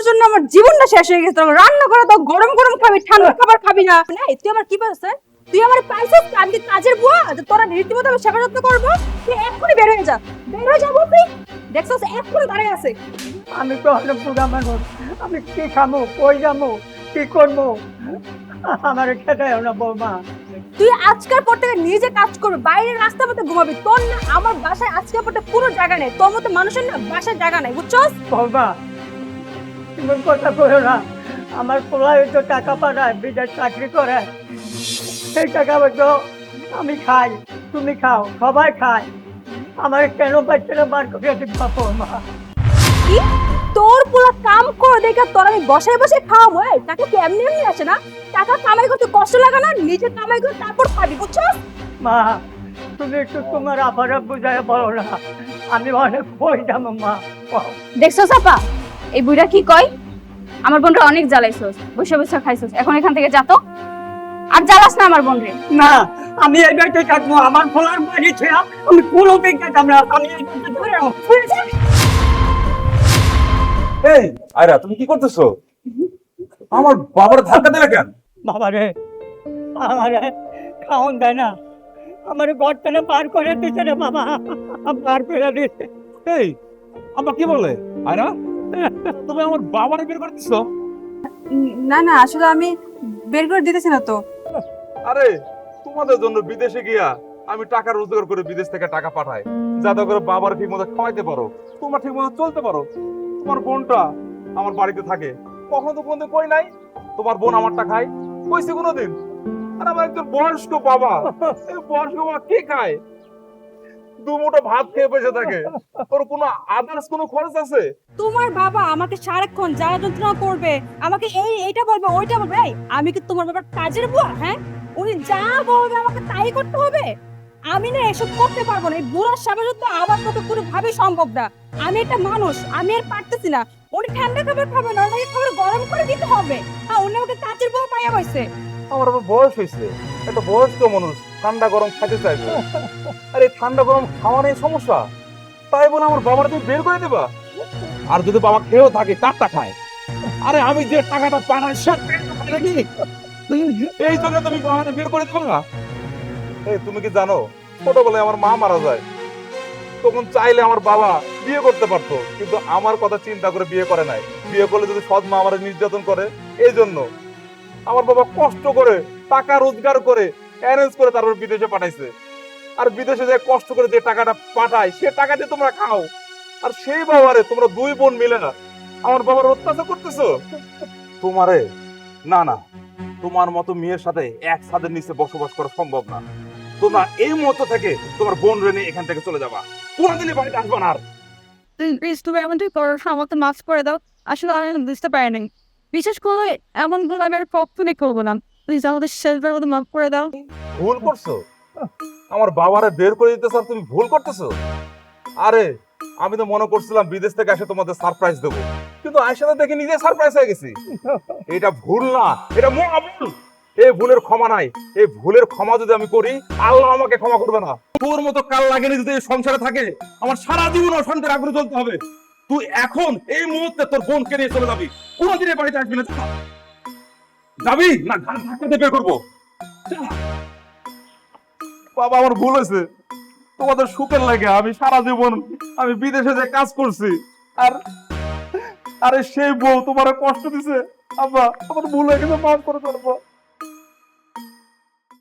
জন্য আমার জীবনটা শেষ হয়ে গেছে। রান্না করে তো গরম গরম খাবি, ঠান্ডা খাবার খাবি না। এই তুই আমার কি বলছিস? তুই আমার পাইছিস আমি কি কাজের বুয়া যে তোরা রীতিমতো আমি সেবা যত্ন করবো? তুই এক্ষুনি বের হয়ে যা, বের হয়ে যাবো তুই। দেখছস এক্ষুনি দাঁড়িয়ে আছে। আমি তো অনেক বুড়া মানুষ, আমি কি খামো, কই যাবো, কি করবো? আমার খেতে না বৌমা। তুই আজকের পর থেকে নিজে কাজ করবি, বাইরে রাস্তার মধ্যে ঘুমাবি। তোর না আমার বাসায় আজকের পর থেকে কোনো জায়গা নেই, তোর মতো মানুষের না বাসায় জায়গা নেই, বুঝছস? বৌমা তুমি কথা করো না, আমার পোলায় তো টাকা পাঠায়, বিদেশ চাকরি করে, সেই টাকা তো আমি খাই, তুমি খাও, সবাই খায়, আমার কেন বাচ্চারা বার করে দিবা বৌমা? কি তোর পুরো কাম করে দেখে তোর আমি বসায় বসে খাওয়াবো? এই টাকা কি এমনি এমনি আসে না? টাকা কামাই করতে কষ্ট লাগে না? নিজে কামাই করে তারপর খাবি, বুঝছস? মা তুমি একটু তোমার আপারা বুঝায় বলো না, আমি অনেক কই যাবো মা। দেখছস আপা, এই বুইড়া কি কয়? আমার বোনরা অনেক জ্বালাইছস, বসে বসে খাইছস, এখন এখান থেকে যা তো। আর জ্বালাস না আমার বোনরে। না আমি এই বাড়িতে থাকবো, আমার ফলার বাড়ি ছেড়ে আমি কোনো বেঁকে যাব না, আমি এই বাড়িতে থাকবো। এই আয়রা, তুমি কি করতেছো? আমার বাবার ধাক্কা দিলে কেন? বাবারে আমারে খাওন দেয় না, আমার ঘর থেকে পার করে দিতে রে বাবা, পার করে দিতে। এই আম্মা কি বলে? আয়রা, তুমি আমার বাবারে বের করে দিছো? না না, আসলে আমি বের করে দিতেছি না তো। আরে তোমাদের জন্য বিদেশে গিয়া আমি টাকা রোজগার করে বিদেশ থেকে টাকা পাঠাই, যাতে করে বাবার ঠিক মতো খাওয়াইতে পারো, তোমরা ঠিক মতো চলতে পারো। তোমার বোনটা আমার বাড়িতে থাকে, কখনো তো কোনদিন কই নাই তোমার বোন আমারটা খায়? কইছে কোনোদিন? আর আমার একজন বয়স্ক বাবা, এই বয়স্ক বাবা কি খায়? দুমুঠো ভাত খেয়ে বসে থাকে, ওর কোনো আদার্স কোনো খরচ আছে? তোমার বাবা আমাকে সারাক্ষণ জ্বালা যন্ত্রণা করবে, আমাকে এইটা বলবে, ওইটা বলবে। এই আমি কি তোমার বাবার কাজের বুয়া? হ্যাঁ, উনি যা বলবে আমাকে তাই করতে হবে? আমি না এসব করতে পারবো না। এই বুড়ার সামনে তো আমার পক্ষে কোনোভাবেই সম্ভব না। আমি একটা মানুষ, আমি আর পারতেছি না। উনি ঠান্ডা খাবার খাবে না, ওনাকে খাবার গরম করে দিতে হবে। হ্যাঁ, উনি আমাকে কাজের বুয়া পাইয়া হয়েছে। আমার আবার বয়স হয়েছে, একটা বয়স্ক মানুষ ঠান্ডা গরম খাইতে চাইবে, আরে ঠান্ডা গরম খাওয়া নেই সমস্যা, তাই বলে আমার বাবার তুমি বের করে দেবা? আর যদি বাবা খেয়েও থাকে কারটা খায়? আরে আমি যে টাকাটা পাঠাই সে নাকি এই জন্য তুমি বাবাকে বের করে দেবা না? এই তুমি কি জানো, ছোটবেলায় আমার মা মারা যায়, তখন চাইলে আমার বাবা বিয়ে করতে পারতো, কিন্তু আমার কথা চিন্তা করে বিয়ে করে নাই। বিয়ে করলে যদি সৎ মা আমার নির্যাতন করে, এই জন্য আমার বাবা কষ্ট করে টাকা রোজগার করে অ্যারেঞ্জ করে তারপর বিদেশে পাঠাইছে। আর বিদেশে যে কষ্ট করে যে টাকাটা পাঠায় সে টাকা দিয়ে তোমরা খাও, আর সেই বাবারে তোমরা দুই বোন মিলে না আমার বাবার অত্যাচার করতেছো। তোমারে না না, তোমার মতো মেয়ের সাথে এক ছাদের নিচে বসবাস করা সম্ভব না। তোমরা এই মুহূর্ত থেকে তোমার বোন রেনে এখান থেকে চলে যাবা, কোনোদিনই বাড়িতে আসবা না আর। প্লিজ তুমি এমনটি করো, আমাকে মাফ করে দাও। আসলে আমি বুঝতে পারিনি, বিশেষ করে এমন ভুল আমি আর কখনোই করবো না। প্লিজ আমাদের শেষবার মতো মাফ করে দাও। ভুল করছো? আমার বাবারে বের করে দিতে স্যার তুমি ভুল করতেছো? আরে আমি তো মনে করছিলাম বিদেশ থেকে এসে তোমাদের সারপ্রাইজ দেবো, কিন্তু আয়সাতে দেখে নিজে সারপ্রাইজ হয়ে গেছি। এটা ভুল না, এটা মহা ভুল। এই ভুলের ক্ষমা নাই, এই ভুলের ক্ষমা যদি আমি করি আল্লাহ আমাকে ক্ষমা করবে না। তোর মতো কাল লাগেনি যদি এই সংসারে থাকে আমার সারা জীবন অশান্তির আগুনে চলতে হবে। তুই এখন এই মুহূর্তে তোর বোনকে নিয়ে চলে যাবি, কোনোদিন এই বাড়িতে আসবি না। যাবি না ঘাট ধাক্কাতে বের করবো? বাবা আমার ভুল হয়েছে, তোমাদের সুখের লাগে আমি সারা জীবন আমি বিদেশে যে কাজ করছি, আর আরে সেই বউ তোমার কষ্ট দিছে। আব্বা আমার ভুল হয়ে গেছে, মাফ করে দেবো।